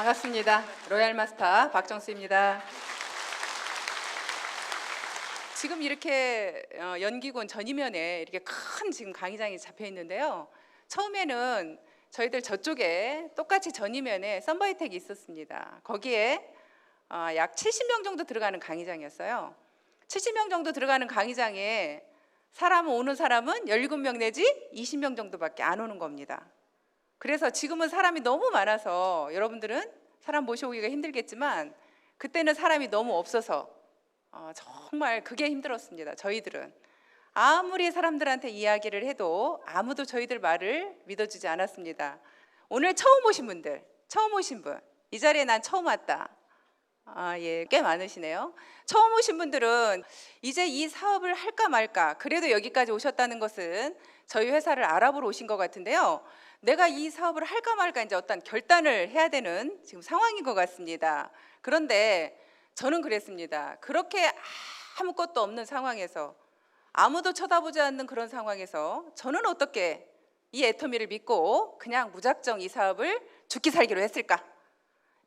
반갑습니다. 로얄 마스터 박정수입니다. 지금 이렇게 연기군 전이면에 이렇게 큰 지금 강의장이 잡혀 있는데요. 처음에는 저희들 저쪽에 똑같이 전이면에 썬바이텍이 있었습니다. 거기에 약 70명 정도 들어가는 강의장이었어요. 70명 정도 들어가는 강의장에 오는 사람은 17명 내지 20명 정도밖에 안 오는 겁니다. 그래서 지금은 사람이 너무 많아서 여러분들은 사람 모셔오기가 힘들겠지만 그때는 사람이 너무 없어서 정말 그게 힘들었습니다. 저희들은 아무리 사람들한테 이야기를 해도 아무도 저희들 말을 믿어주지 않았습니다. 오늘 처음 오신 분, 이 자리에 난 처음 왔다. 예, 꽤 많으시네요. 처음 오신 분들은 이제 이 사업을 할까 말까, 그래도 여기까지 오셨다는 것은 저희 회사를 알아보러 오신 것 같은데요. 내가 이 사업을 할까 말까 이제 어떤 결단을 해야 되는 지금 상황인 것 같습니다. 그런데 저는 그랬습니다. 그렇게 아무것도 없는 상황에서, 아무도 쳐다보지 않는 그런 상황에서 저는 어떻게 이 애터미를 믿고 그냥 무작정 이 사업을 죽기 살기로 했을까?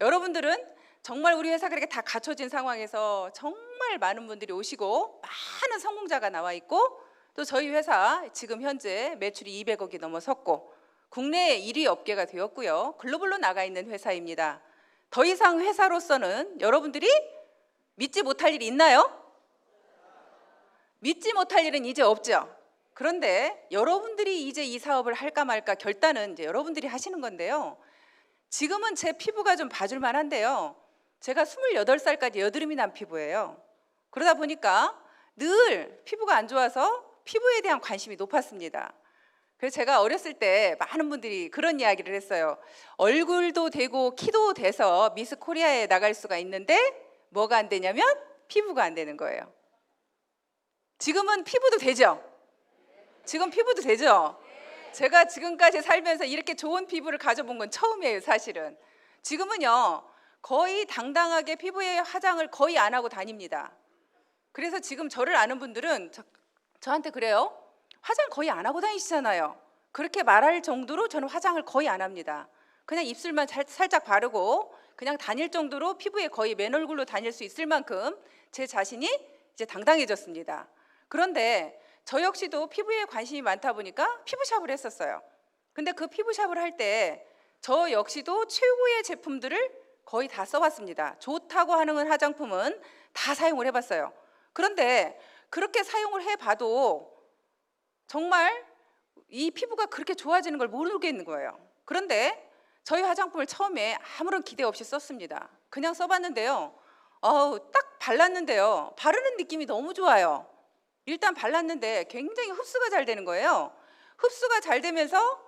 여러분들은 정말 우리 회사가 그렇게 다 갖춰진 상황에서 정말 많은 분들이 오시고 많은 성공자가 나와 있고, 또 저희 회사 지금 현재 매출이 200억이 넘어섰고 국내 1위 업계가 되었고요. 글로벌로 나가 있는 회사입니다. 더 이상 회사로서는 여러분들이 믿지 못할 일이 있나요? 믿지 못할 일은 이제 없죠. 그런데 여러분들이 이제 이 사업을 할까 말까 결단은 이제 여러분들이 하시는 건데요. 지금은 제 피부가 좀 봐줄 만한데요. 제가 28살까지 여드름이 난 피부예요. 그러다 보니까 늘 피부가 안 좋아서 피부에 대한 관심이 높았습니다. 그래서 제가 어렸을 때 많은 분들이 그런 이야기를 했어요. 얼굴도 되고 키도 돼서 미스 코리아에 나갈 수가 있는데 뭐가 안 되냐면 피부가 안 되는 거예요. 지금은 피부도 되죠? 지금 피부도 되죠? 제가 지금까지 살면서 이렇게 좋은 피부를 가져본 건 처음이에요, 사실은. 지금은요, 거의 당당하게 피부에 화장을 거의 안 하고 다닙니다. 그래서 지금 저를 아는 분들은 저한테 그래요. 화장 거의 안 하고 다니시잖아요. 그렇게 말할 정도로 저는 화장을 거의 안 합니다. 그냥 입술만 살짝 바르고 그냥 다닐 정도로 피부에 거의 맨 얼굴로 다닐 수 있을 만큼 제 자신이 이제 당당해졌습니다. 그런데 저 역시도 피부에 관심이 많다 보니까 피부샵을 했었어요. 근데 그 피부샵을 할 때 저 역시도 최고의 제품들을 거의 다 써봤습니다. 좋다고 하는 화장품은 다 사용을 해봤어요. 그런데 그렇게 사용을 해봐도 정말 이 피부가 그렇게 좋아지는 걸 모르겠는 거예요. 그런데 저희 화장품을 처음에 아무런 기대 없이 썼습니다. 그냥 써봤는데요. 딱 발랐는데요. 바르는 느낌이 너무 좋아요. 일단 발랐는데 굉장히 흡수가 잘 되는 거예요. 흡수가 잘 되면서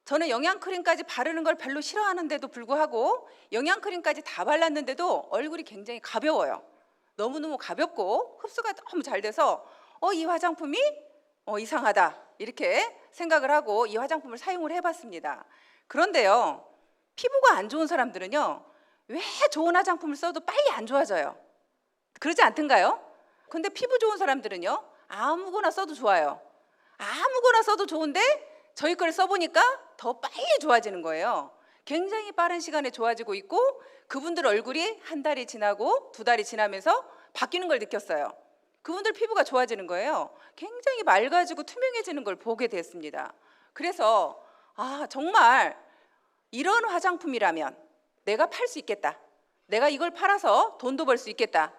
저는 영양크림까지 바르는 걸 별로 싫어하는데도 불구하고 영양크림까지 다 발랐는데도 얼굴이 굉장히 가벼워요. 너무너무 가볍고 흡수가 너무 잘 돼서 이 화장품이 이상하다 이렇게 생각을 하고 이 화장품을 사용을 해봤습니다. 그런데요, 피부가 안 좋은 사람들은요, 왜 좋은 화장품을 써도 빨리 안 좋아져요? 그러지 않던가요? 근데 피부 좋은 사람들은요, 아무거나 써도 좋아요. 아무거나 써도 좋은데 저희 걸 써보니까 더 빨리 좋아지는 거예요. 굉장히 빠른 시간에 좋아지고 있고 그분들 얼굴이 한 달이 지나고 2달이 지나면서 바뀌는 걸 느꼈어요. 그분들 피부가 좋아지는 거예요. 굉장히 맑아지고 투명해지는 걸 보게 됐습니다. 그래서 정말 이런 화장품이라면 내가 팔 수 있겠다. 내가 이걸 팔아서 돈도 벌 수 있겠다.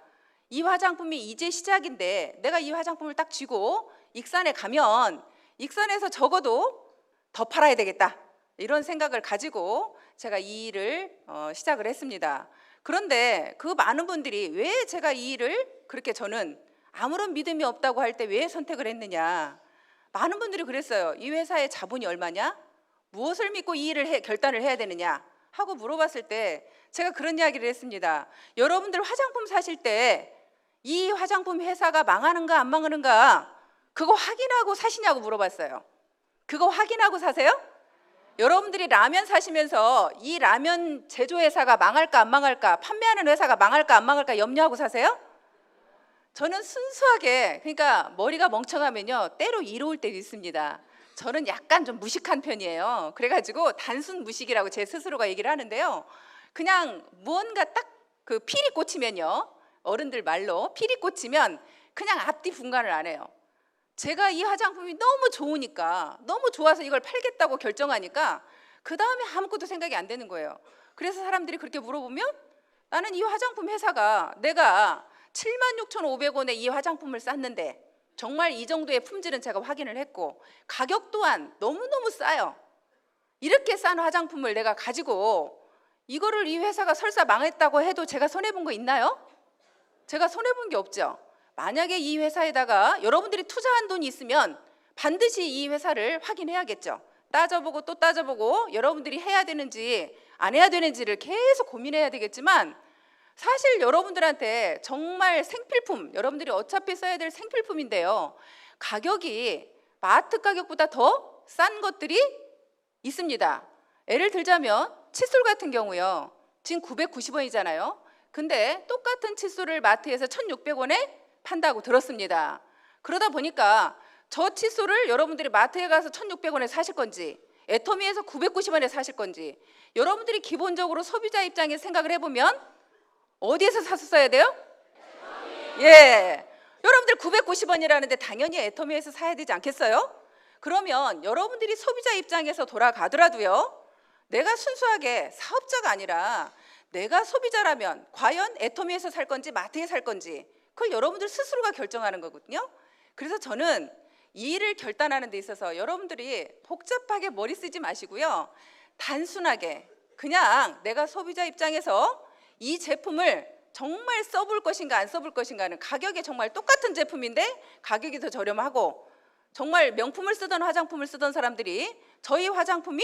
이 화장품이 이제 시작인데 내가 이 화장품을 딱 쥐고 익산에 가면 익산에서 적어도 더 팔아야 되겠다. 이런 생각을 가지고 제가 이 일을 시작을 했습니다. 그런데 그 많은 분들이 왜 제가 이 일을 그렇게 저는 아무런 믿음이 없다고 할 때 왜 선택을 했느냐. 많은 분들이 그랬어요. 이 회사의 자본이 얼마냐? 무엇을 믿고 이 일을 결단을 해야 되느냐? 하고 물어봤을 때 제가 그런 이야기를 했습니다. 여러분들 화장품 사실 때 이 화장품 회사가 망하는가 안 망하는가 그거 확인하고 사시냐고 물어봤어요. 그거 확인하고 사세요? 여러분들이 라면 사시면서 이 라면 제조회사가 망할까 안 망할까, 판매하는 회사가 망할까 안 망할까 염려하고 사세요? 저는 순수하게, 그러니까 머리가 멍청하면요 때로 이로울 때도 있습니다. 저는 약간 좀 무식한 편이에요. 그래가지고 단순 무식이라고 제 스스로가 얘기를 하는데요. 그냥 무언가 딱 그 필이 꽂히면요, 어른들 말로 필이 꽂히면 그냥 앞뒤 분간을 안 해요. 제가 이 화장품이 너무 좋으니까, 너무 좋아서 이걸 팔겠다고 결정하니까 그 다음에 아무것도 생각이 안 되는 거예요. 그래서 사람들이 그렇게 물어보면 나는 이 화장품 회사가 내가 76,500원에 이 화장품을 쌌는데 정말 이 정도의 품질은 제가 확인을 했고 가격 또한 너무너무 싸요. 이렇게 싼 화장품을 내가 가지고 이거를 이 회사가 설사 망했다고 해도 제가 손해본 거 있나요? 제가 손해본 게 없죠. 만약에 이 회사에다가 여러분들이 투자한 돈이 있으면 반드시 이 회사를 확인해야겠죠. 따져보고 또 따져보고 여러분들이 해야 되는지 안 해야 되는지를 계속 고민해야 되겠지만, 사실 여러분들한테 정말 생필품, 여러분들이 어차피 써야 될 생필품인데요, 가격이 마트 가격보다 더 싼 것들이 있습니다. 예를 들자면 칫솔 같은 경우요, 지금 990원이잖아요. 근데 똑같은 칫솔을 마트에서 1,600원에 판다고 들었습니다. 그러다 보니까 저 칫솔을 여러분들이 마트에 가서 1,600원에 사실 건지 애터미에서 990원에 사실 건지, 여러분들이 기본적으로 소비자 입장에서 생각을 해보면 어디에서 사서 써야 돼요? 예, 여러분들 990원이라는데 당연히 애터미에서 사야 되지 않겠어요? 그러면 여러분들이 소비자 입장에서 돌아가더라도요, 내가 순수하게 사업자가 아니라 내가 소비자라면 과연 애터미에서 살 건지 마트에 살 건지 그걸 여러분들 스스로가 결정하는 거거든요. 그래서 저는 이 일을 결단하는 데 있어서 여러분들이 복잡하게 머리 쓰지 마시고요, 단순하게 그냥 내가 소비자 입장에서 이 제품을 정말 써볼 것인가 안 써볼 것인가는, 가격이 정말 똑같은 제품인데 가격이 더 저렴하고 정말 명품을 쓰던 화장품을 쓰던 사람들이 저희 화장품이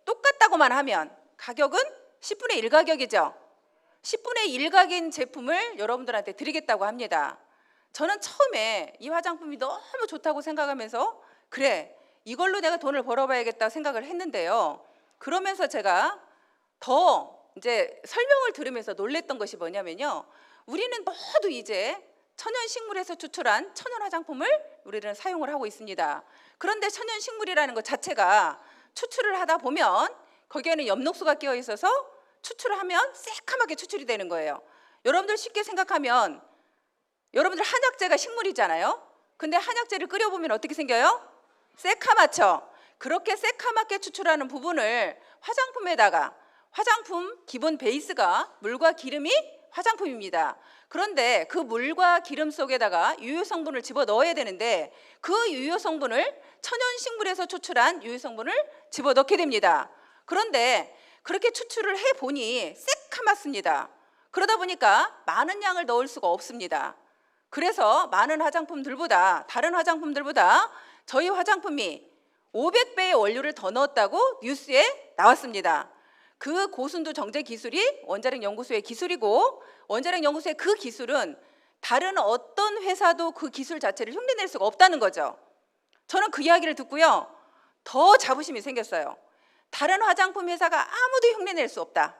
똑같다고만 하면 가격은 10분의 1 가격이죠. 10분의 1 가격인 제품을 여러분들한테 드리겠다고 합니다. 저는 처음에 이 화장품이 너무 좋다고 생각하면서 그래, 이걸로 내가 돈을 벌어봐야겠다 생각을 했는데요, 그러면서 제가 더 이제 설명을 들으면서 놀랬던 것이 뭐냐면요, 우리는 모두 이제 천연식물에서 추출한 천연 화장품을 우리는 사용을 하고 있습니다. 그런데 천연식물이라는 것 자체가 추출을 하다 보면 거기에는 엽록소가 끼어 있어서 추출을 하면 새카맣게 추출이 되는 거예요. 여러분들 쉽게 생각하면 여러분들 한약재가 식물이잖아요. 근데 한약재를 끓여보면 어떻게 생겨요? 새카맣죠. 그렇게 새카맣게 추출하는 부분을 화장품에다가, 화장품 기본 베이스가 물과 기름이 화장품입니다. 그런데 그 물과 기름 속에다가 유효 성분을 집어 넣어야 되는데 그 유효 성분을 천연식물에서 추출한 유효 성분을 집어 넣게 됩니다. 그런데 그렇게 추출을 해 보니 새카맣습니다. 그러다 보니까 많은 양을 넣을 수가 없습니다. 그래서 많은 화장품들보다, 다른 화장품들보다 저희 화장품이 500배의 원료를 더 넣었다고 뉴스에 나왔습니다. 그 고순도 정제 기술이 원자력 연구소의 기술이고, 원자력 연구소의 그 기술은 다른 어떤 회사도 그 기술 자체를 흉내낼 수가 없다는 거죠. 저는 그 이야기를 듣고요, 더 자부심이 생겼어요. 다른 화장품 회사가 아무도 흉내낼 수 없다,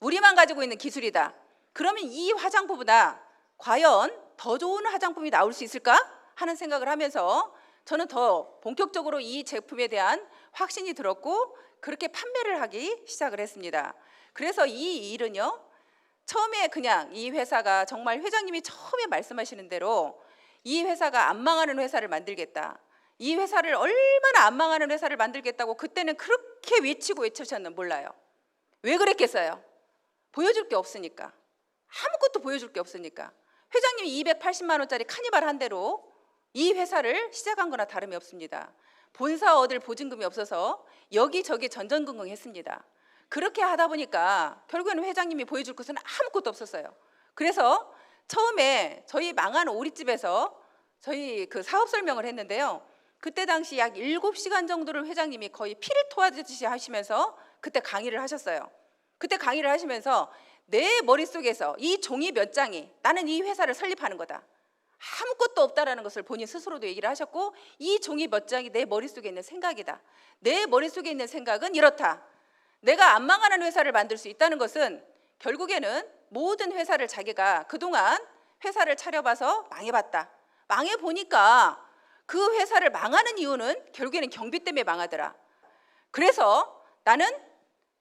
우리만 가지고 있는 기술이다. 그러면 이 화장품보다 과연 더 좋은 화장품이 나올 수 있을까 하는 생각을 하면서 저는 더 본격적으로 이 제품에 대한 확신이 들었고 그렇게 판매를 하기 시작을 했습니다. 그래서 이 일은요, 처음에 그냥 이 회사가 정말 회장님이 처음에 말씀하시는 대로 이 회사가 안 망하는 회사를 만들겠다, 이 회사를 얼마나 안 망하는 회사를 만들겠다고 그때는 그렇게 외치고 외치셨는지 몰라요. 왜 그랬겠어요? 보여줄 게 없으니까. 아무것도 보여줄 게 없으니까. 회장님이 280만 원짜리 카니발 한 대로 이 회사를 시작한 거나 다름이 없습니다. 본사 얻을 보증금이 없어서 여기저기 전전긍긍했습니다. 그렇게 하다 보니까 결국에는 회장님이 보여줄 것은 아무것도 없었어요. 그래서 처음에 저희 망한 오리집에서 저희 그 사업 설명을 했는데요, 그때 당시 약 7시간 정도를 회장님이 거의 피를 토하듯이 하시면서 그때 강의를 하셨어요. 그때 강의를 하시면서 내 머릿속에서 이 종이 몇 장이 나는 이 회사를 설립하는 거다, 아무것도 없다라는 것을 본인 스스로도 얘기를 하셨고, 이 종이 몇 장이 내 머릿속에 있는 생각이다, 내 머릿속에 있는 생각은 이렇다, 내가 안 망하는 회사를 만들 수 있다는 것은 결국에는 모든 회사를 자기가 그동안 회사를 차려봐서 망해봤다, 망해보니까 그 회사를 망하는 이유는 결국에는 경비 때문에 망하더라. 그래서 나는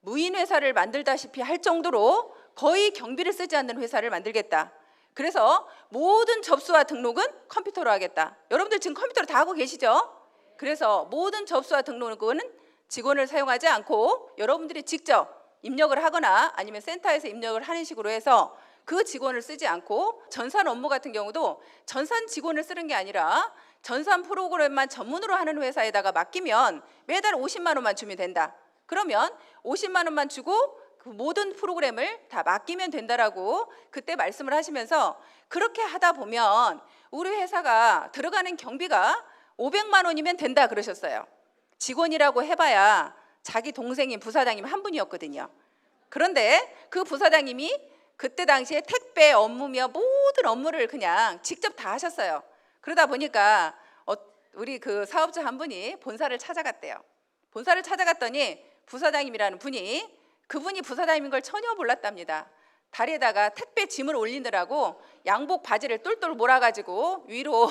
무인 회사를 만들다시피 할 정도로 거의 경비를 쓰지 않는 회사를 만들겠다. 그래서 모든 접수와 등록은 컴퓨터로 하겠다. 여러분들 지금 컴퓨터로 다 하고 계시죠? 그래서 모든 접수와 등록은 직원을 사용하지 않고 여러분들이 직접 입력을 하거나 아니면 센터에서 입력을 하는 식으로 해서 그 직원을 쓰지 않고, 전산 업무 같은 경우도 전산 직원을 쓰는 게 아니라 전산 프로그램만 전문으로 하는 회사에다가 맡기면 매달 50만 원만 주면 된다. 그러면 50만 원만 주고 그 모든 프로그램을 다 맡기면 된다라고 그때 말씀을 하시면서, 그렇게 하다 보면 우리 회사가 들어가는 경비가 500만 원이면 된다 그러셨어요. 직원이라고 해봐야 자기 동생인 부사장님 한 분이었거든요. 그런데 그 부사장님이 그때 당시에 택배 업무며 모든 업무를 그냥 직접 다 하셨어요. 그러다 보니까 우리 그 사업자 한 분이 본사를 찾아갔대요. 본사를 찾아갔더니 부사장님이라는 그분이 부사장님인 걸 전혀 몰랐답니다. 다리에다가 택배 짐을 올리느라고 양복 바지를 똘똘 몰아가지고 위로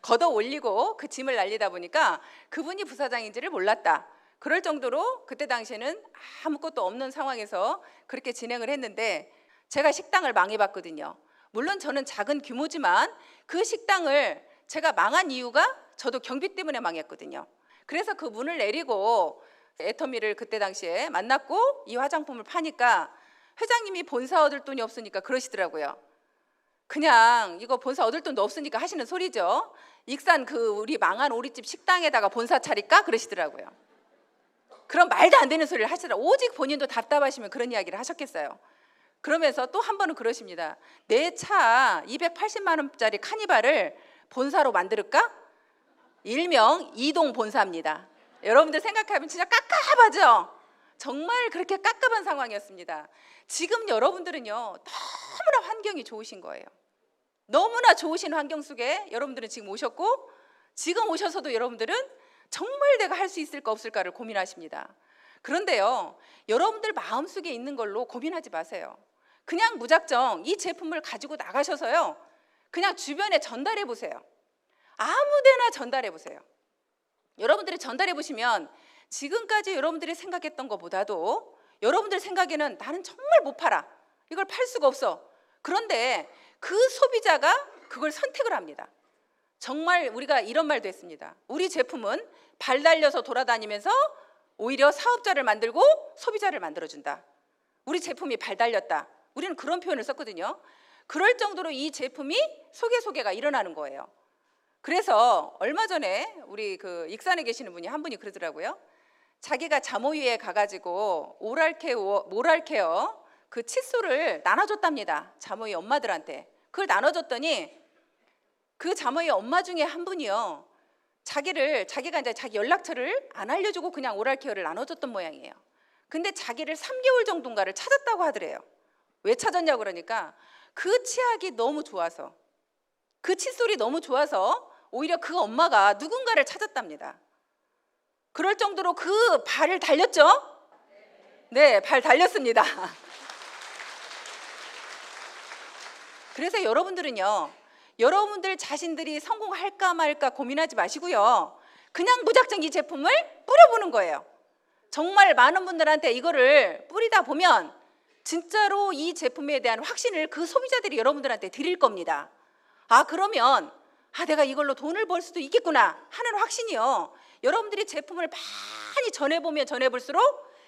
걷어 올리고 그 짐을 날리다 보니까 그분이 부사장인지를 몰랐다. 그럴 정도로 그때 당시에는 아무것도 없는 상황에서 그렇게 진행을 했는데, 제가 식당을 망해봤거든요. 물론 저는 작은 규모지만 그 식당을 제가 망한 이유가 저도 경비 때문에 망했거든요. 그래서 그 문을 내리고 애터미를 그때 당시에 만났고 이 화장품을 파니까 회장님이 본사 얻을 돈이 없으니까 그러시더라고요. 그냥 이거 본사 얻을 돈도 없으니까 하시는 소리죠. 익산 그 우리 망한 오리집 식당에다가 본사 차릴까? 그러시더라고요. 그런 말도 안 되는 소리를 하시더라고요. 오직 본인도 답답하시면 그런 이야기를 하셨겠어요. 그러면서 또 한 번은 그러십니다. 내 차 280만 원짜리 카니발을 본사로 만들까? 일명 이동 본사입니다. 여러분들 생각하면 진짜 깝깝하죠? 정말 그렇게 깝깝한 상황이었습니다. 지금 여러분들은요, 너무나 환경이 좋으신 거예요. 너무나 좋으신 환경 속에 여러분들은 지금 오셨고, 지금 오셔서도 여러분들은 정말 내가 할 수 있을까 없을까를 고민하십니다. 그런데요, 여러분들 마음속에 있는 걸로 고민하지 마세요. 그냥 무작정 이 제품을 가지고 나가셔서요, 그냥 주변에 전달해 보세요. 아무데나 전달해 보세요. 여러분들이 전달해 보시면 지금까지 여러분들이 생각했던 것보다도 여러분들 생각에는 나는 정말 못 팔아, 이걸 팔 수가 없어. 그런데 그 소비자가 그걸 선택을 합니다. 정말 우리가 이런 말도 했습니다. 우리 제품은 발 달려서 돌아다니면서 오히려 사업자를 만들고 소비자를 만들어준다. 우리 제품이 발 달렸다. 우리는 그런 표현을 썼거든요. 그럴 정도로 이 제품이 소개가 일어나는 거예요. 그래서 얼마 전에 우리 그 익산에 계시는 분이 한 분이 그러더라고요. 자기가 자모위에 가가지고 모랄케어 그 칫솔을 나눠줬답니다. 자모위 엄마들한테. 그걸 나눠줬더니 그 자모위 엄마 중에 한 분이요, 자기가 이제 자기 연락처를 안 알려주고 그냥 오랄케어를 나눠줬던 모양이에요. 근데 자기를 3개월 정도인가를 찾았다고 하더래요. 왜 찾았냐고 그러니까 그 치약이 너무 좋아서, 그 칫솔이 너무 좋아서 오히려 그 엄마가 누군가를 찾았답니다. 그럴 정도로 그 발을 달렸죠? 네, 발 달렸습니다. 그래서 여러분들은요, 여러분들 자신들이 성공할까 말까 고민하지 마시고요, 그냥 무작정 이 제품을 뿌려보는 거예요. 정말 많은 분들한테 이거를 뿌리다 보면 진짜로 이 제품에 대한 확신을 그 소비자들이 여러분들한테 드릴 겁니다. 그러면 내가 이걸로 돈을 벌 수도 있겠구나 하는 확신이요, 여러분들이 제품을 많이 전해보면 전해볼수록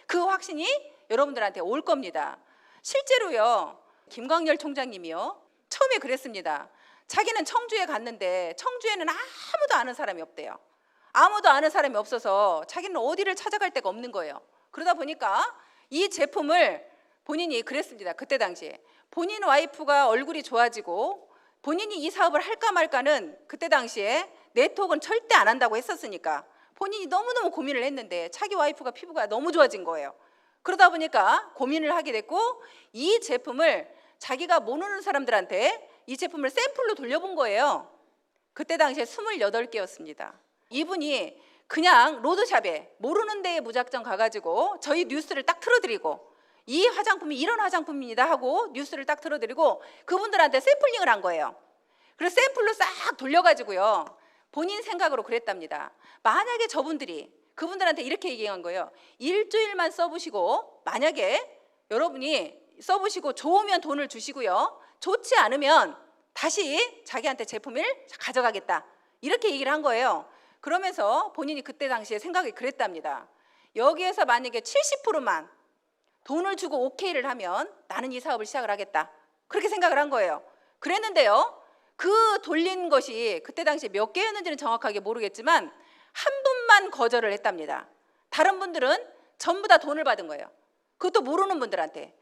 그 확신이 여러분들한테 올 겁니다. 실제로요, 김광열 총장님이요, 처음에 그랬습니다. 자기는 청주에 갔는데 청주에는 아무도 아는 사람이 없대요. 아무도 아는 사람이 없어서 자기는 어디를 찾아갈 데가 없는 거예요. 그러다 보니까 이 제품을 본인이 그랬습니다. 그때 당시에 본인 와이프가 얼굴이 좋아지고 본인이 이 사업을 할까 말까는 그때 당시에 네트워크는 절대 안 한다고 했었으니까 본인이 너무너무 고민을 했는데 자기 와이프가 피부가 너무 좋아진 거예요. 그러다 보니까 고민을 하게 됐고, 이 제품을 자기가 모르는 사람들한테 이 제품을 샘플로 돌려본 거예요. 그때 당시에 28개였습니다. 이분이 그냥 로드샵에 모르는 데에 무작정 가가지고 저희 뉴스를 딱 틀어드리고, 이 화장품이 이런 화장품입니다 하고 뉴스를 딱 틀어드리고 그분들한테 샘플링을 한 거예요. 그래서 샘플로 싹 돌려가지고요, 본인 생각으로 그랬답니다. 만약에 저분들이 그분들한테 이렇게 얘기한 거예요. 일주일만 써보시고 만약에 여러분이 써보시고 좋으면 돈을 주시고요. 좋지 않으면 다시 자기한테 제품을 가져가겠다. 이렇게 얘기를 한 거예요. 그러면서 본인이 그때 당시에 생각이 그랬답니다. 여기에서 만약에 70%만 돈을 주고 오케이를 하면 나는 이 사업을 시작을 하겠다. 그렇게 생각을 한 거예요. 그랬는데요. 그 돌린 것이 그때 당시에 몇 개였는지는 정확하게 모르겠지만 한 분만 거절을 했답니다. 다른 분들은 전부 다 돈을 받은 거예요. 그것도 모르는 분들한테.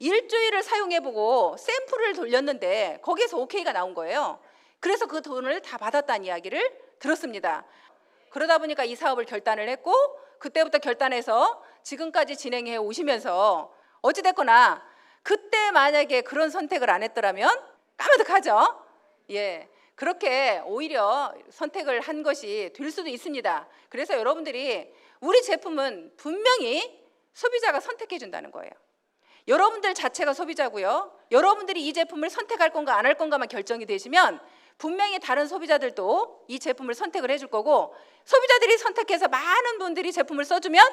일주일을 사용해보고 샘플을 돌렸는데 거기에서 오케이가 나온 거예요. 그래서 그 돈을 다 받았다는 이야기를 들었습니다. 그러다 보니까 이 사업을 결단을 했고 그때부터 결단해서 지금까지 진행해 오시면서 어찌됐거나 그때 만약에 그런 선택을 안 했더라면 까마득하죠. 예, 그렇게 오히려 선택을 한 것이 될 수도 있습니다. 그래서 여러분들이 우리 제품은 분명히 소비자가 선택해 준다는 거예요. 여러분들 자체가 소비자고요. 여러분들이 이 제품을 선택할 건가 안 할 건가만 결정이 되시면 분명히 다른 소비자들도 이 제품을 선택을 해줄 거고 소비자들이 선택해서 많은 분들이 제품을 써주면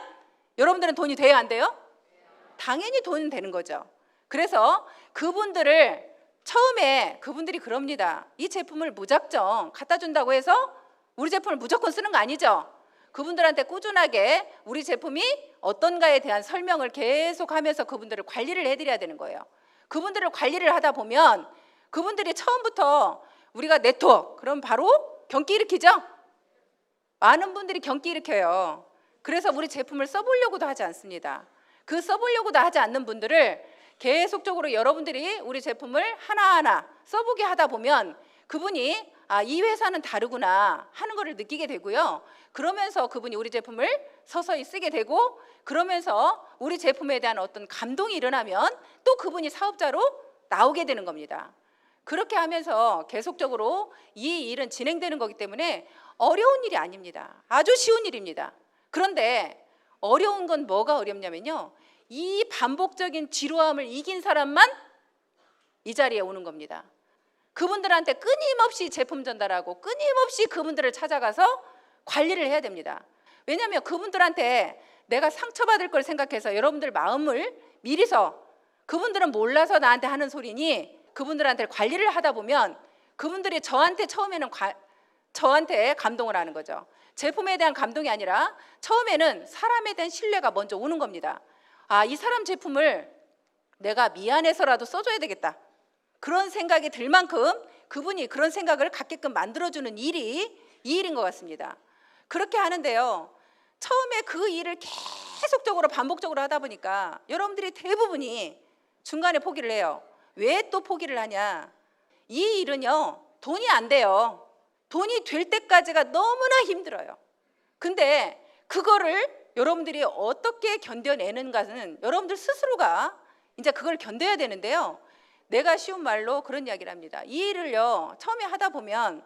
여러분들은 돈이 돼야 안 돼요? 당연히 돈은 되는 거죠. 그래서 그분들을 처음에 그분들이 그럽니다. 이 제품을 무작정 갖다 준다고 해서 우리 제품을 무조건 쓰는 거 아니죠. 그분들한테 꾸준하게 우리 제품이 어떤가에 대한 설명을 계속하면서 그분들을 관리를 해드려야 되는 거예요. 그분들을 관리를 하다 보면 그분들이 처음부터 우리가 네트워크 그럼 바로 경기 일으키죠. 많은 분들이 경기 일으켜요. 그래서 우리 제품을 써보려고도 하지 않습니다. 그 써보려고도 하지 않는 분들을 계속적으로 여러분들이 우리 제품을 하나하나 써보게 하다 보면 그분이 이 회사는 다르구나 하는 것을 느끼게 되고요. 그러면서 그분이 우리 제품을 서서히 쓰게 되고 그러면서 우리 제품에 대한 어떤 감동이 일어나면 또 그분이 사업자로 나오게 되는 겁니다. 그렇게 하면서 계속적으로 이 일은 진행되는 거기 때문에 어려운 일이 아닙니다. 아주 쉬운 일입니다. 그런데 어려운 건 뭐가 어렵냐면요. 이 반복적인 지루함을 이긴 사람만 이 자리에 오는 겁니다. 그분들한테 끊임없이 제품 전달하고 끊임없이 그분들을 찾아가서 관리를 해야 됩니다. 왜냐하면 그분들한테 내가 상처받을 걸 생각해서 여러분들 마음을 미리서 그분들은 몰라서 나한테 하는 소리니 그분들한테 관리를 하다 보면 그분들이 저한테 처음에는 저한테 감동을 하는 거죠. 제품에 대한 감동이 아니라 처음에는 사람에 대한 신뢰가 먼저 오는 겁니다. 이 사람 제품을 내가 미안해서라도 써줘야 되겠다. 그런 생각이 들 만큼 그분이 그런 생각을 갖게끔 만들어주는 일이 이 일인 것 같습니다. 그렇게 하는데요. 처음에 그 일을 계속적으로 반복적으로 하다 보니까 여러분들이 대부분이 중간에 포기를 해요. 왜 또 포기를 하냐? 이 일은요. 돈이 안 돼요. 돈이 될 때까지가 너무나 힘들어요. 근데 그거를 여러분들이 어떻게 견뎌내는가는 여러분들 스스로가 이제 그걸 견뎌야 되는데요. 내가 쉬운 말로 그런 이야기를 합니다. 이 일을요. 처음에 하다 보면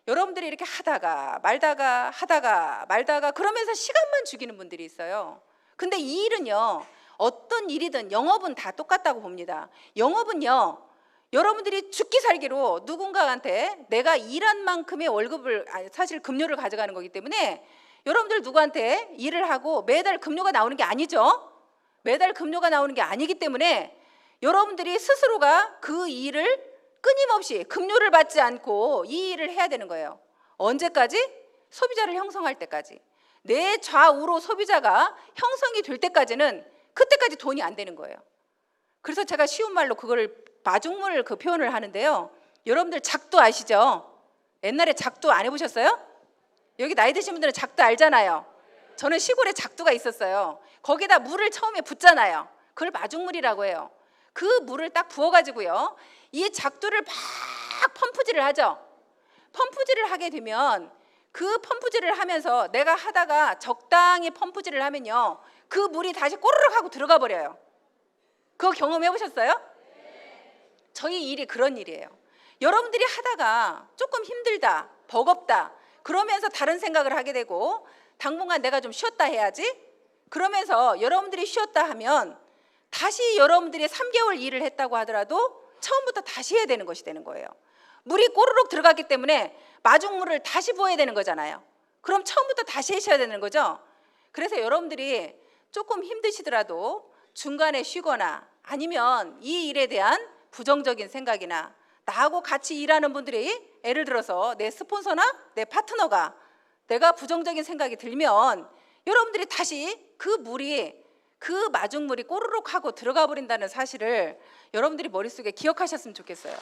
여러분들이 이렇게 하다가 말다가 그러면서 시간만 죽이는 분들이 있어요. 근데 이 일은요. 어떤 일이든 영업은 다 똑같다고 봅니다. 영업은요. 여러분들이 죽기 살기로 누군가한테 내가 일한 만큼의 월급을 사실 급료를 가져가는 거기 때문에 여러분들 누구한테 일을 하고 매달 급료가 나오는 게 아니죠. 매달 급료가 나오는 게 아니기 때문에 여러분들이 스스로가 그 일을 끊임없이 급료를 받지 않고 이 일을 해야 되는 거예요. 언제까지? 소비자를 형성할 때까지. 내 좌우로 소비자가 형성이 될 때까지는 그때까지 돈이 안 되는 거예요. 그래서 제가 쉬운 말로 그거를 마중물 그 표현을 하는데요. 여러분들 작두 아시죠? 옛날에 작두 안 해보셨어요? 여기 나이 드신 분들은 작두 알잖아요. 저는 시골에 작두가 있었어요. 거기다 물을 처음에 붓잖아요. 그걸 마중물이라고 해요. 그 물을 딱 부어가지고요. 이 작두를 막 펌프질을 하죠. 펌프질을 하게 되면 그 펌프질을 하면서 내가 하다가 적당히 펌프질을 하면요. 그 물이 다시 꼬르륵 하고 들어가 버려요. 그거 경험해 보셨어요? 저희 일이 그런 일이에요. 여러분들이 하다가 조금 힘들다, 버겁다 그러면서 다른 생각을 하게 되고 당분간 내가 좀 쉬었다 해야지 그러면서 여러분들이 쉬었다 하면 다시 여러분들이 3개월 일을 했다고 하더라도 처음부터 다시 해야 되는 것이 되는 거예요. 물이 꼬르륵 들어갔기 때문에 마중물을 다시 부어야 되는 거잖아요. 그럼 처음부터 다시 하셔야 되는 거죠. 그래서 여러분들이 조금 힘드시더라도 중간에 쉬거나 아니면 이 일에 대한 부정적인 생각이나 나하고 같이 일하는 분들이 예를 들어서 내 스폰서나 내 파트너가 내가 부정적인 생각이 들면 여러분들이 다시 그 마중물이 꼬르륵 하고 들어가 버린다는 사실을 여러분들이 머릿속에 기억하셨으면 좋겠어요.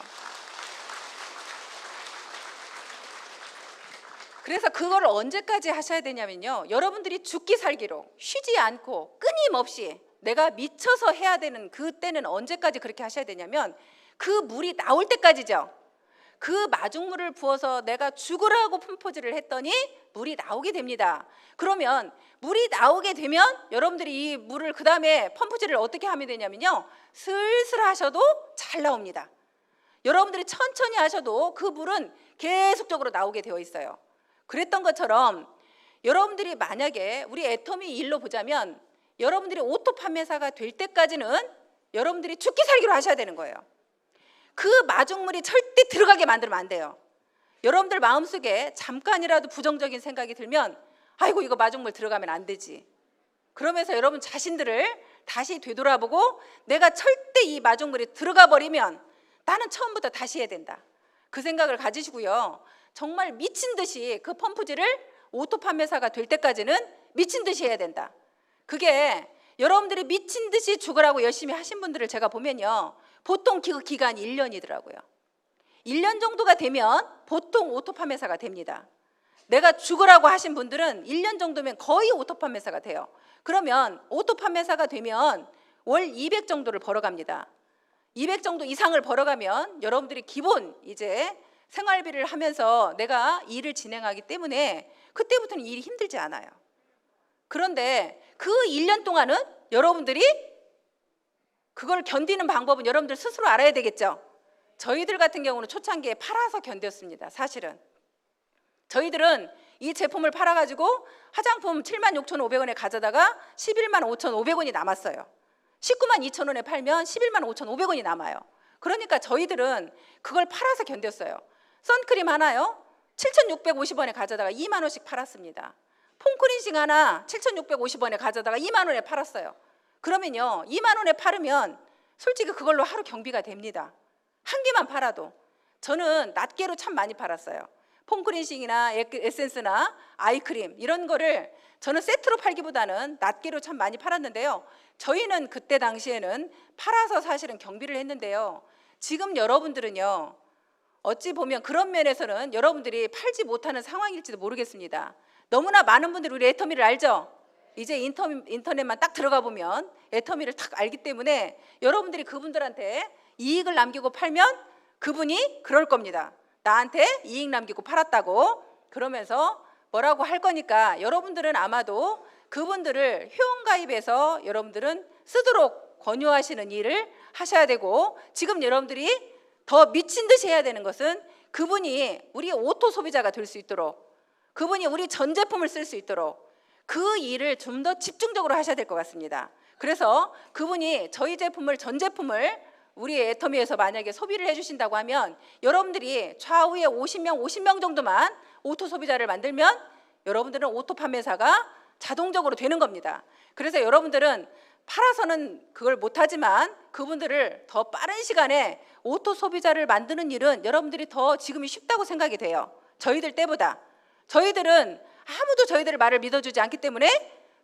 그래서 그걸 언제까지 하셔야 되냐면요, 여러분들이 죽기 살기로 쉬지 않고 끊임없이 내가 미쳐서 해야 되는 그때는 언제까지 그렇게 하셔야 되냐면 그 물이 나올 때까지죠. 그 마중물을 부어서 내가 죽으라고 펌프질을 했더니 물이 나오게 됩니다. 그러면 물이 나오게 되면 여러분들이 이 물을 그 다음에 펌프질을 어떻게 하면 되냐면요, 슬슬 하셔도 잘 나옵니다. 여러분들이 천천히 하셔도 그 물은 계속적으로 나오게 되어 있어요. 그랬던 것처럼 여러분들이 만약에 우리 애터미 일로 보자면 여러분들이 오토 판매사가 될 때까지는 여러분들이 죽기 살기로 하셔야 되는 거예요. 그 마중물이 절대 들어가게 만들면 안 돼요. 여러분들 마음속에 잠깐이라도 부정적인 생각이 들면 아이고 이거 마중물 들어가면 안 되지. 그러면서 여러분 자신들을 다시 되돌아보고 내가 절대 이 마중물이 들어가 버리면 나는 처음부터 다시 해야 된다. 그 생각을 가지시고요. 정말 미친 듯이 그 펌프질을 오토 판매사가 될 때까지는 미친 듯이 해야 된다. 그게 여러분들이 미친 듯이 죽으라고 열심히 하신 분들을 제가 보면요, 보통 그 기간이 1년이더라고요. 1년 정도가 되면 보통 오토 판매사가 됩니다. 내가 죽으라고 하신 분들은 1년 정도면 거의 오토 판매사가 돼요. 그러면 오토 판매사가 되면 월 200 정도를 벌어갑니다. 200 정도 이상을 벌어가면 여러분들이 기본 이제 생활비를 하면서 내가 일을 진행하기 때문에 그때부터는 일이 힘들지 않아요. 그런데 그 1년 동안은 여러분들이 그걸 견디는 방법은 여러분들 스스로 알아야 되겠죠. 저희들 같은 경우는 초창기에 팔아서 견뎠습니다. 사실은 저희들은 이 제품을 팔아가지고 화장품 76,500원에 가져다가 115,500원이 남았어요. 192,000원에 팔면 115,500원이 남아요. 그러니까 저희들은 그걸 팔아서 견뎠어요. 선크림 하나요 7,650원에 가져다가 2만 원씩 팔았습니다. 폼크린싱 하나 7,650원에 가져다가 2만 원에 팔았어요. 그러면요 2만 원에 팔으면 솔직히 그걸로 하루 경비가 됩니다. 한 개만 팔아도. 저는 낱개로 참 많이 팔았어요. 폼크린싱이나 에센스나 아이크림 이런 거를 저는 세트로 팔기보다는 낱개로 참 많이 팔았는데요. 저희는 그때 당시에는 팔아서 사실은 경비를 했는데요. 지금 여러분들은요, 어찌 보면 그런 면에서는 여러분들이 팔지 못하는 상황일지도 모르겠습니다. 너무나 많은 분들이 우리 애터미를 알죠? 이제 인터넷만 딱 들어가 보면 애터미를 딱 알기 때문에 여러분들이 그분들한테 이익을 남기고 팔면 그분이 그럴 겁니다. 나한테 이익 남기고 팔았다고 그러면서 뭐라고 할 거니까 여러분들은 아마도 그분들을 회원가입해서 여러분들은 쓰도록 권유하시는 일을 하셔야 되고, 지금 여러분들이 더 미친 듯이 해야 되는 것은 그분이 우리 오토 소비자가 될 수 있도록, 그분이 우리 전 제품을 쓸 수 있도록 그 일을 좀 더 집중적으로 하셔야 될 것 같습니다. 그래서 그분이 저희 제품을 전 제품을 우리 애터미에서 만약에 소비를 해주신다고 하면 여러분들이 좌우에 50명 정도만 오토 소비자를 만들면 여러분들은 오토 판매사가 자동적으로 되는 겁니다. 그래서 여러분들은 팔아서는 그걸 못하지만 그분들을 더 빠른 시간에 오토 소비자를 만드는 일은 여러분들이 더 지금이 쉽다고 생각이 돼요. 저희들 때보다. 저희들은 아무도 저희들의 말을 믿어주지 않기 때문에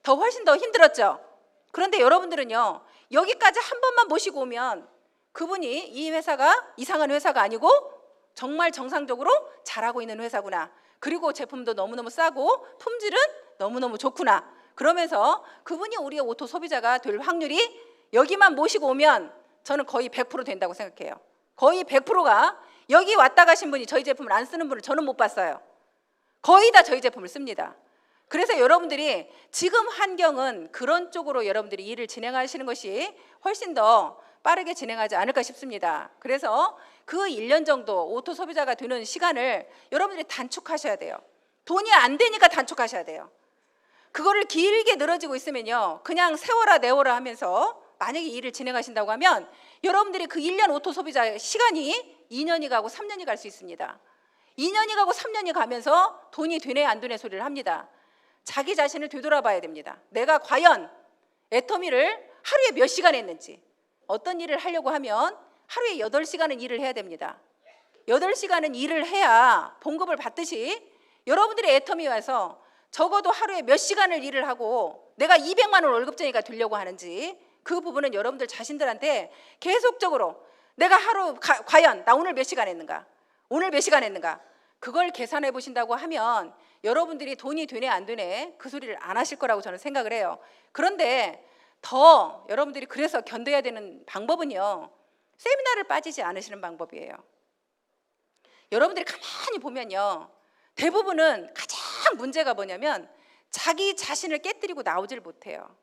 훨씬 더 힘들었죠. 그런데 여러분들은요, 여기까지 한 번만 모시고 오면 그분이 이 회사가 이상한 회사가 아니고 정말 정상적으로 잘하고 있는 회사구나. 그리고 제품도 너무너무 싸고 품질은 너무너무 좋구나. 그러면서 그분이 우리의 오토 소비자가 될 확률이 여기만 모시고 오면 저는 거의 100% 된다고 생각해요. 거의 100%가 여기 왔다 가신 분이 저희 제품을 안 쓰는 분을 저는 못 봤어요. 거의 다 저희 제품을 씁니다. 그래서 여러분들이 지금 환경은 그런 쪽으로 여러분들이 일을 진행하시는 것이 훨씬 더 빠르게 진행하지 않을까 싶습니다. 그래서 그 1년 정도 오토 소비자가 되는 시간을 여러분들이 단축하셔야 돼요. 돈이 안 되니까 단축하셔야 돼요. 그거를 길게 늘어지고 있으면요, 그냥 세워라 내워라 하면서 만약에 일을 진행하신다고 하면 여러분들이 그 1년 오토 소비자 시간이 2년이 가고 3년이 갈 수 있습니다. 2년이 가고 3년이 가면서 돈이 되네 안 되네 소리를 합니다. 자기 자신을 되돌아봐야 됩니다. 내가 과연 애터미를 하루에 몇 시간 했는지, 어떤 일을 하려고 하면 하루에 8시간은 일을 해야 됩니다. 8시간은 일을 해야 봉급을 받듯이 여러분들의 애텀이 와서 적어도 하루에 몇 시간을 일을 하고 내가 200만 원 월급쟁이가 되려고 하는지, 그 부분은 여러분들 자신들한테 계속적으로 내가 하루 과연 나 오늘 몇 시간 했는가, 오늘 몇 시간 했는가, 그걸 계산해 보신다고 하면 여러분들이 돈이 되네 안 되네 그 소리를 안 하실 거라고 저는 생각을 해요. 그런데 더 여러분들이 그래서 견뎌야 되는 방법은요, 세미나를 빠지지 않으시는 방법이에요. 여러분들이 가만히 보면요, 대부분은 가장 문제가 뭐냐면 자기 자신을 깨뜨리고 나오질 못해요.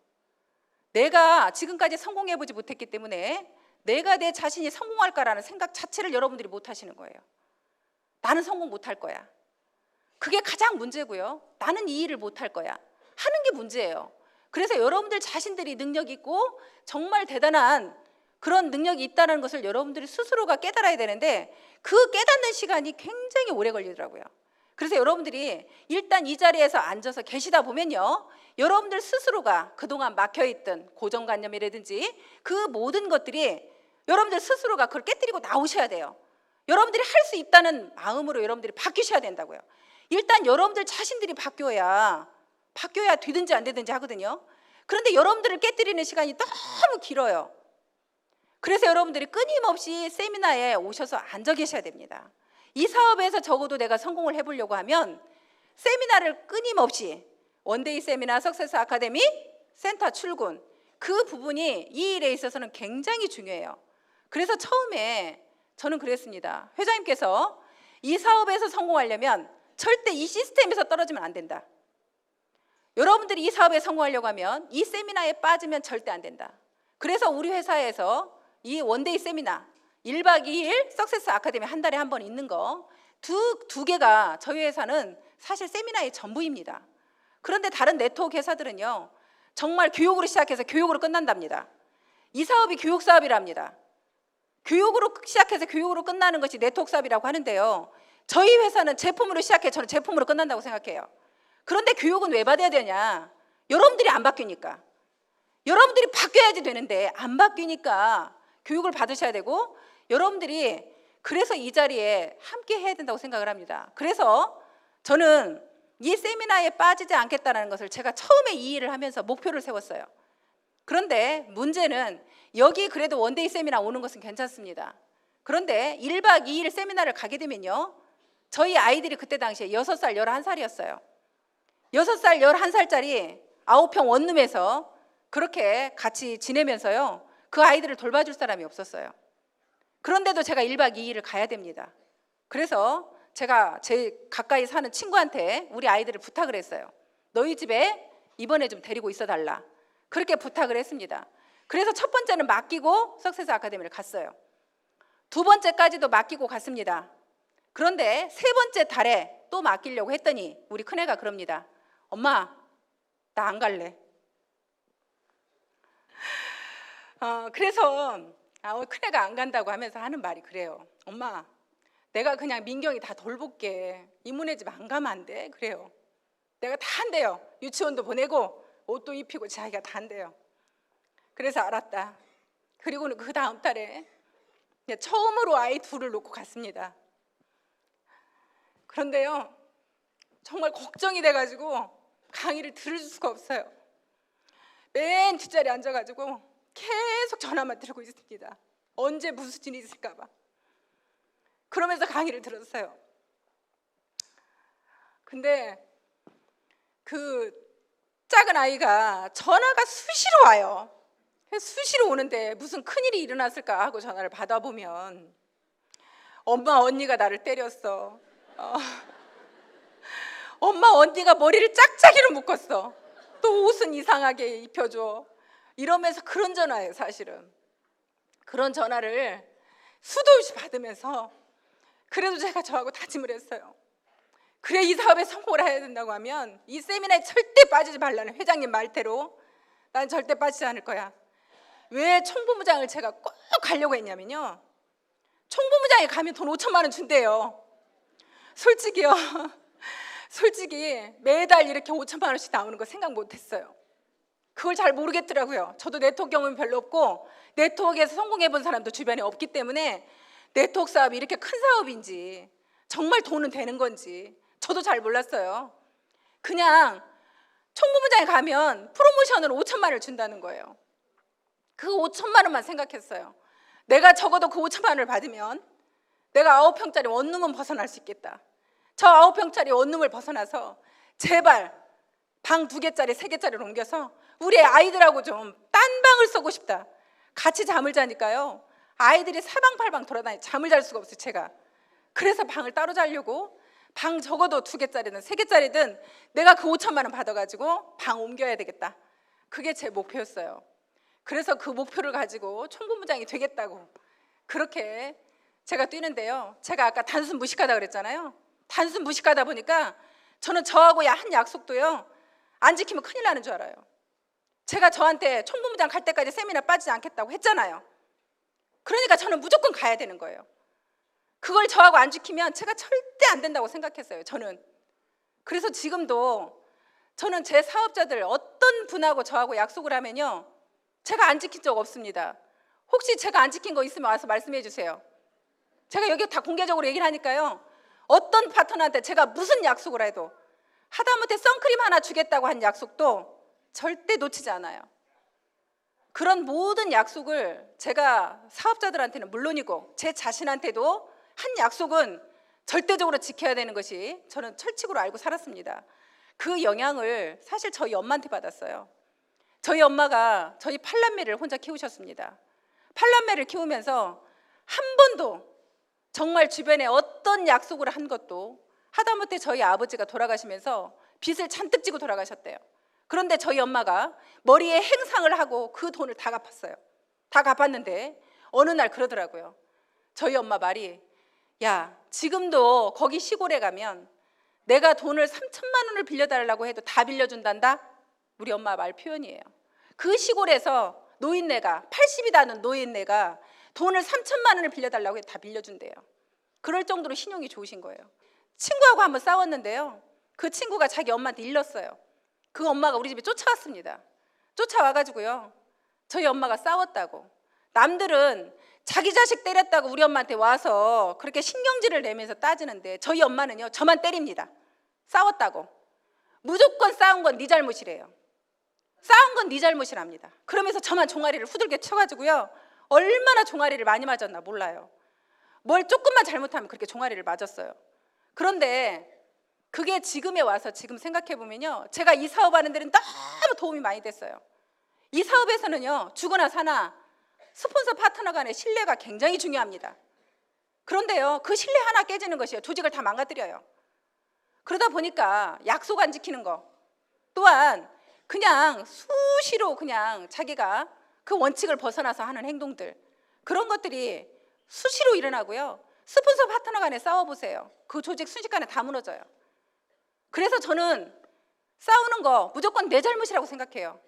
내가 지금까지 성공해보지 못했기 때문에 내가 내 자신이 성공할까라는 생각 자체를 여러분들이 못 하시는 거예요. 나는 성공 못 할 거야. 그게 가장 문제고요. 나는 이 일을 못 할 거야. 하는 게 문제예요. 그래서 여러분들 자신들이 능력 있고 정말 대단한 그런 능력이 있다는 것을 여러분들이 스스로가 깨달아야 되는데 그 깨닫는 시간이 굉장히 오래 걸리더라고요. 그래서 여러분들이 일단 이 자리에서 앉아서 계시다 보면요, 여러분들 스스로가 그동안 막혀있던 고정관념이라든지 그 모든 것들이 여러분들 스스로가 그걸 깨뜨리고 나오셔야 돼요. 여러분들이 할 수 있다는 마음으로 여러분들이 바뀌셔야 된다고요. 일단 여러분들 자신들이 바뀌어야 되든지 안 되든지 하거든요. 그런데 여러분들을 깨뜨리는 시간이 너무 길어요. 그래서 여러분들이 끊임없이 세미나에 오셔서 앉아 계셔야 됩니다. 이 사업에서 적어도 내가 성공을 해보려고 하면 세미나를 끊임없이 원데이 세미나, 석세스 아카데미, 센터 출근, 그 부분이 이 일에 있어서는 굉장히 중요해요. 그래서 처음에 저는 그랬습니다. 회장님께서 이 사업에서 성공하려면 절대 이 시스템에서 떨어지면 안 된다. 여러분들이 이 사업에 성공하려고 하면 이 세미나에 빠지면 절대 안 된다. 그래서 우리 회사에서 이 원데이 세미나 1박 2일 석세스 아카데미 한 달에 한 번 있는 거 두 개가 저희 회사는 사실 세미나의 전부입니다. 그런데 다른 네트워크 회사들은요, 정말 교육으로 시작해서 교육으로 끝난답니다. 이 사업이 교육 사업이랍니다. 교육으로 시작해서 교육으로 끝나는 것이 네트워크 사업이라고 하는데요, 저희 회사는 제품으로 시작해 저는 제품으로 끝난다고 생각해요. 그런데 교육은 왜 받아야 되냐? 여러분들이 안 바뀌니까. 여러분들이 바뀌어야지 되는데 안 바뀌니까 교육을 받으셔야 되고, 여러분들이 그래서 이 자리에 함께 해야 된다고 생각을 합니다. 그래서 저는 이 세미나에 빠지지 않겠다는 것을 제가 처음에 이 일을 하면서 목표를 세웠어요. 그런데 문제는 여기 그래도 원데이 세미나 오는 것은 괜찮습니다. 그런데 1박 2일 세미나를 가게 되면요, 저희 아이들이 그때 당시에 6살, 11살이었어요. 6살, 11살짜리 9평 원룸에서 그렇게 같이 지내면서요, 그 아이들을 돌봐줄 사람이 없었어요. 그런데도 제가 1박 2일을 가야 됩니다. 그래서 제가 제 가까이 사는 친구한테 우리 아이들을 부탁을 했어요. 너희 집에 이번에 좀 데리고 있어 달라. 그렇게 부탁을 했습니다. 그래서 첫 번째는 맡기고 석세스 아카데미를 갔어요. 두 번째까지도 맡기고 갔습니다. 그런데 세 번째 달에 또 맡기려고 했더니 우리 큰애가 그럽니다. 엄마, 나 안 갈래. 그래서 큰애가 안 간다고 하면서 하는 말이 그래요. 엄마, 내가 그냥 민경이 다 돌볼게. 이모네 집 안 가면 안 돼? 그래요. 내가 다 한대요. 유치원도 보내고 옷도 입히고 자기가 다 한대요. 그래서 알았다. 그리고는 그 다음 달에 처음으로 아이 둘을 놓고 갔습니다. 그런데요, 정말 걱정이 돼가지고 강의를 들을 수가 없어요. 맨 뒷자리에 앉아가지고 계속 전화만 들고 있습니다. 언제 무슨 일이 있을까 봐. 그러면서 강의를 들었어요. 근데 그 작은 아이가 전화가 수시로 와요. 수시로 오는데 무슨 큰일이 일어났을까 하고 전화를 받아보면 엄마, 언니가 나를 때렸어. 엄마, 언니가 머리를 짝짝이로 묶었어. 또 옷은 이상하게 입혀줘. 이러면서 그런 전화예요. 사실은 그런 전화를 수도 없이 받으면서 그래도 제가 저하고 다짐을 했어요. 그래, 이 사업에 성공을 해야 된다고 하면 이 세미나에 절대 빠지지 말라는 회장님 말대로 난 절대 빠지지 않을 거야. 왜 총무부장을 제가 꼭 가려고 했냐면요, 총무부장에 가면 돈 5천만 원 준대요. 솔직히 매달 이렇게 5천만 원씩 나오는 거 생각 못했어요. 그걸 잘 모르겠더라고요. 저도 네트워크 경험이 별로 없고 네트워크에서 성공해 본 사람도 주변에 없기 때문에 네트워크 사업이 이렇게 큰 사업인지 정말 돈은 되는 건지 저도 잘 몰랐어요. 그냥 총무부장에 가면 프로모션으로 5천만 원을 준다는 거예요. 그 5천만 원만 생각했어요. 내가 적어도 그 5천만 원을 받으면 내가 9평짜리 원룸은 벗어날 수 있겠다. 저 9평짜리 원룸을 벗어나서 제발 방 2개짜리 3개짜리로 옮겨서 우리 아이들하고 좀 딴 방을 쓰고 싶다. 같이 잠을 자니까요, 아이들이 사방팔방 돌아다니 잠을 잘 수가 없어요. 제가 그래서 방을 따로 자려고 방 적어도 2개짜리든 3개짜리든 내가 그 5천만 원 받아가지고 방 옮겨야 되겠다. 그게 제 목표였어요. 그래서 그 목표를 가지고 총무부장이 되겠다고 그렇게 제가 뛰는데요, 제가 아까 단순 무식하다 그랬잖아요. 단순 무식하다 보니까 저는 저하고 한 약속도요 안 지키면 큰일 나는 줄 알아요. 제가 저한테 총무부장 갈 때까지 세미나 빠지지 않겠다고 했잖아요. 그러니까 저는 무조건 가야 되는 거예요. 그걸 저하고 안 지키면 제가 절대 안 된다고 생각했어요. 저는 그래서 지금도 저는 제 사업자들 어떤 분하고 저하고 약속을 하면요, 제가 안 지킨 적 없습니다. 혹시 제가 안 지킨 거 있으면 와서 말씀해 주세요. 제가 여기 다 공개적으로 얘기를 하니까요, 어떤 파트너한테 제가 무슨 약속을 해도 하다못해 선크림 하나 주겠다고 한 약속도 절대 놓치지 않아요. 그런 모든 약속을 제가 사업자들한테는 물론이고 제 자신한테도 한 약속은 절대적으로 지켜야 되는 것이 저는 철칙으로 알고 살았습니다. 그 영향을 사실 저희 엄마한테 받았어요. 저희 엄마가 저희 8남매를 혼자 키우셨습니다. 8남매를 키우면서 한 번도 정말 주변에 어떤 약속을 한 것도, 하다못해 저희 아버지가 돌아가시면서 빚을 잔뜩 지고 돌아가셨대요. 그런데 저희 엄마가 머리에 행상을 하고 그 돈을 다 갚았어요. 다 갚았는데 어느 날 그러더라고요. 저희 엄마 말이, 야, 지금도 거기 시골에 가면 내가 돈을 3천만 원을 빌려달라고 해도 다 빌려준단다. 우리 엄마 말 표현이에요. 그 시골에서 노인네가 80이다는 노인네가 돈을 3천만 원을 빌려달라고 해도 다 빌려준대요. 그럴 정도로 신용이 좋으신 거예요. 친구하고 한번 싸웠는데요, 그 친구가 자기 엄마한테 일렀어요. 그 엄마가 우리 집에 쫓아왔습니다. 쫓아와가지고요, 저희 엄마가 싸웠다고, 남들은 자기 자식 때렸다고 우리 엄마한테 와서 그렇게 신경질을 내면서 따지는데 저희 엄마는요, 저만 때립니다. 싸웠다고. 무조건 싸운 건 네 잘못이래요. 싸운 건 네 잘못이랍니다. 그러면서 저만 종아리를 후들겨 쳐가지고요, 얼마나 종아리를 많이 맞았나 몰라요. 뭘 조금만 잘못하면 그렇게 종아리를 맞았어요. 그런데 그게 지금에 와서 지금 생각해 보면요, 제가 이 사업하는 데는 너무 도움이 많이 됐어요. 이 사업에서는요, 주거나 사나 스폰서 파트너 간의 신뢰가 굉장히 중요합니다. 그런데요, 그 신뢰 하나 깨지는 것이요, 조직을 다 망가뜨려요. 그러다 보니까 약속 안 지키는 거, 또한 그냥 수시로 그냥 자기가 그 원칙을 벗어나서 하는 행동들, 그런 것들이 수시로 일어나고요. 스폰서 파트너 간에 싸워보세요. 그 조직 순식간에 다 무너져요. 그래서 저는 싸우는 거 무조건 내 잘못이라고 생각해요.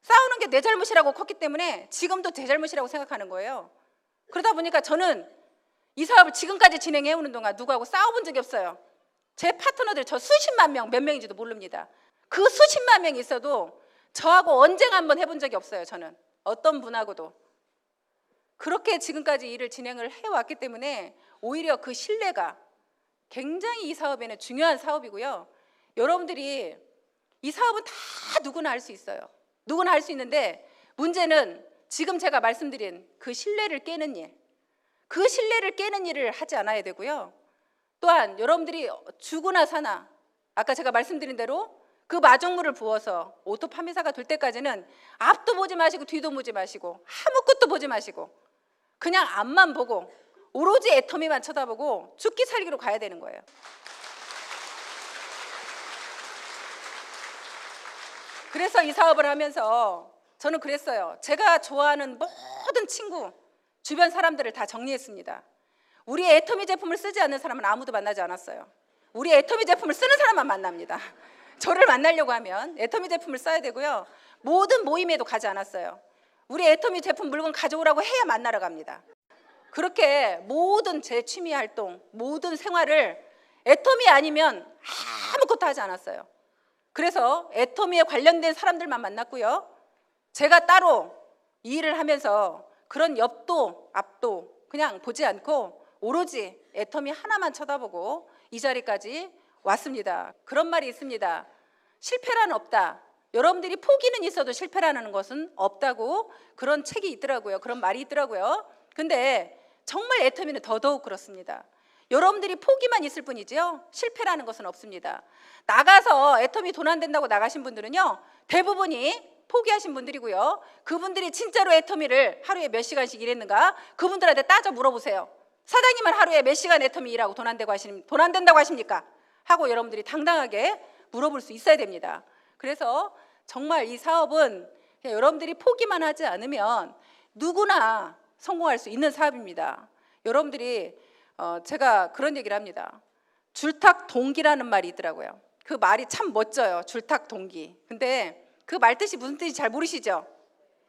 싸우는 게 내 잘못이라고 컸기 때문에 지금도 제 잘못이라고 생각하는 거예요. 그러다 보니까 저는 이 사업을 지금까지 진행해오는 동안 누구하고 싸워본 적이 없어요. 제 파트너들 저 수십만 명, 몇 명인지도 모릅니다. 그 수십만 명이 있어도 저하고 언쟁 한번 해본 적이 없어요. 저는 어떤 분하고도. 그렇게 지금까지 일을 진행을 해왔기 때문에 오히려 그 신뢰가 굉장히 이 사업에는 중요한 사업이고요. 여러분들이 이 사업은 다 누구나 할 수 있어요. 누구나 할 수 있는데 문제는 지금 제가 말씀드린 그 신뢰를 깨는 일, 그 신뢰를 깨는 일을 하지 않아야 되고요. 또한 여러분들이 주거나 사나 아까 제가 말씀드린 대로 그 마중물을 부어서 오토 판매사가 될 때까지는 앞도 보지 마시고 뒤도 보지 마시고 아무것도 보지 마시고 그냥 앞만 보고 오로지 애터미만 쳐다보고 죽기 살기로 가야 되는 거예요. 그래서 이 사업을 하면서 저는 그랬어요. 제가 좋아하는 모든 친구, 주변 사람들을 다 정리했습니다. 우리 애터미 제품을 쓰지 않는 사람은 아무도 만나지 않았어요. 우리 애터미 제품을 쓰는 사람만 만납니다. 저를 만나려고 하면 애터미 제품을 써야 되고요. 모든 모임에도 가지 않았어요. 우리 애터미 제품 물건 가져오라고 해야 만나러 갑니다. 그렇게 모든 제 취미 활동, 모든 생활을 애터미 아니면 아무것도 하지 않았어요. 그래서 애터미에 관련된 사람들만 만났고요. 제가 따로 이 일을 하면서 그런 옆도 앞도 그냥 보지 않고 오로지 애터미 하나만 쳐다보고 이 자리까지 왔습니다. 그런 말이 있습니다. 실패란 없다. 여러분들이 포기는 있어도 실패라는 것은 없다고 그런 책이 있더라고요. 그런 말이 있더라고요. 근데 정말 애터미는 더더욱 그렇습니다. 여러분들이 포기만 있을 뿐이지요, 실패라는 것은 없습니다. 나가서 애터미 돈 안 된다고 나가신 분들은요, 대부분이 포기하신 분들이고요. 그분들이 진짜로 애터미를 하루에 몇 시간씩 일했는가, 그분들한테 따져 물어보세요. 사장님은 하루에 몇 시간 애터미 일하고 돈 안 된다고 하십니까? 하고 여러분들이 당당하게 물어볼 수 있어야 됩니다. 그래서 정말 이 사업은 그냥 여러분들이 포기만 하지 않으면 누구나 성공할 수 있는 사업입니다. 여러분들이 제가 그런 얘기를 합니다. 줄탁 동기라는 말이 있더라고요. 그 말이 참 멋져요. 줄탁 동기. 근데 그 말 뜻이 무슨 뜻인지 잘 모르시죠?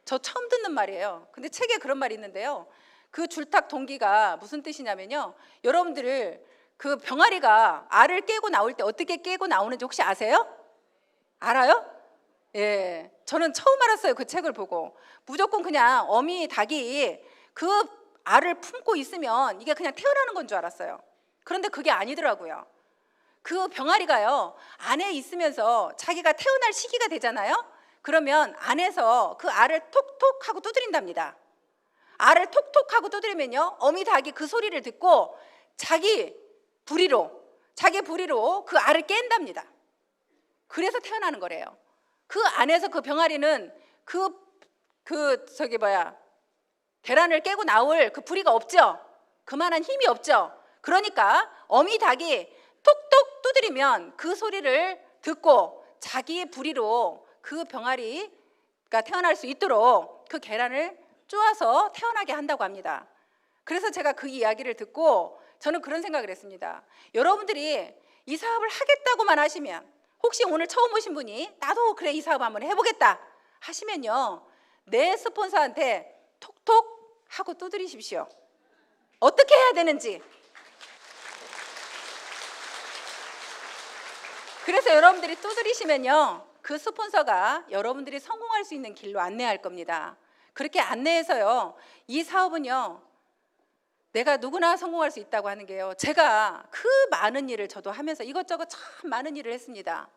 저 처음 듣는 말이에요. 근데 책에 그런 말이 있는데요. 그 줄탁 동기가 무슨 뜻이냐면요, 여러분들 그 병아리가 알을 깨고 나올 때 어떻게 깨고 나오는지 혹시 아세요? 알아요? 예, 저는 처음 알았어요. 그 책을 보고. 무조건 그냥 어미 닭이 그 알을 품고 있으면 이게 그냥 태어나는 건 줄 알았어요. 그런데 그게 아니더라고요. 그 병아리가요, 안에 있으면서 자기가 태어날 시기가 되잖아요. 그러면 안에서 그 알을 톡톡 하고 두드린답니다. 알을 톡톡 하고 두드리면요, 어미 닭이 그 소리를 듣고 자기 부리로 그 알을 깬답니다. 그래서 태어나는 거래요. 그 안에서 그 병아리는 계란을 깨고 나올 그 부리가 없죠. 그만한 힘이 없죠. 그러니까 어미 닭이 톡톡 두드리면 그 소리를 듣고 자기의 부리로 그 병아리가 태어날 수 있도록 그 계란을 쪼아서 태어나게 한다고 합니다. 그래서 제가 그 이야기를 듣고 저는 그런 생각을 했습니다. 여러분들이 이 사업을 하겠다고만 하시면, 혹시 오늘 처음 오신 분이 나도 그래 이 사업 한번 해보겠다 하시면요, 내 스폰서한테 톡톡 하고 두드리십시오. 어떻게 해야 되는지. 그래서 여러분들이 두드리시면요, 그 스폰서가 여러분들이 성공할 수 있는 길로 안내할 겁니다. 그렇게 안내해서요, 이 사업은요, 내가 누구나 성공할 수 있다고 하는 게요, 제가 그 많은 일을 저도 하면서 이것저것 참 많은 일을 했습니다.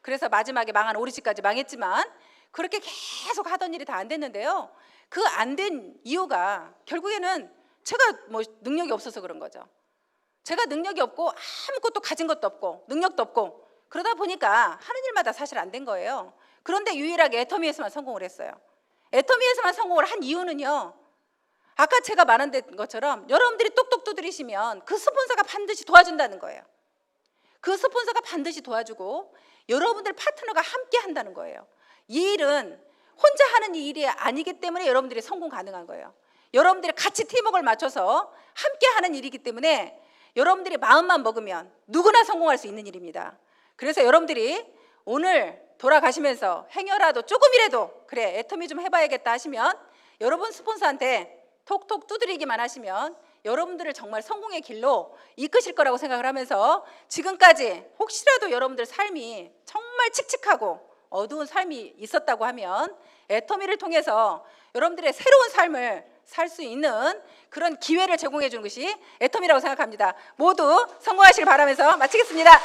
그래서 마지막에 망한 우리 집까지 망했지만 그렇게 계속 하던 일이 다 안 됐는데요, 그 안 된 이유가 결국에는 제가 능력이 없어서 그런 거죠. 제가 능력이 없고 아무것도 가진 것도 없고 능력도 없고 그러다 보니까 하는 일마다 사실 안 된 거예요. 그런데 유일하게 애터미에서만 성공을 했어요. 애터미에서만 성공을 한 이유는요, 아까 제가 말한 것처럼 여러분들이 똑똑 두드리시면 그 스폰서가 반드시 도와준다는 거예요. 그 스폰서가 반드시 도와주고 여러분들 파트너가 함께 한다는 거예요. 이 일은 혼자 하는 일이 아니기 때문에 여러분들이 성공 가능한 거예요. 여러분들이 같이 팀워크를 맞춰서 함께 하는 일이기 때문에 여러분들이 마음만 먹으면 누구나 성공할 수 있는 일입니다. 그래서 여러분들이 오늘 돌아가시면서 행여라도 조금이라도 그래 애터미 좀 해봐야겠다 하시면 여러분 스폰서한테 톡톡 두드리기만 하시면 여러분들을 정말 성공의 길로 이끄실 거라고 생각을 하면서, 지금까지 혹시라도 여러분들 삶이 정말 칙칙하고 어두운 삶이 있었다고 하면 애터미를 통해서 여러분들의 새로운 삶을 살 수 있는 그런 기회를 제공해 주는 것이 애터미라고 생각합니다. 모두 성공하시길 바라면서 마치겠습니다.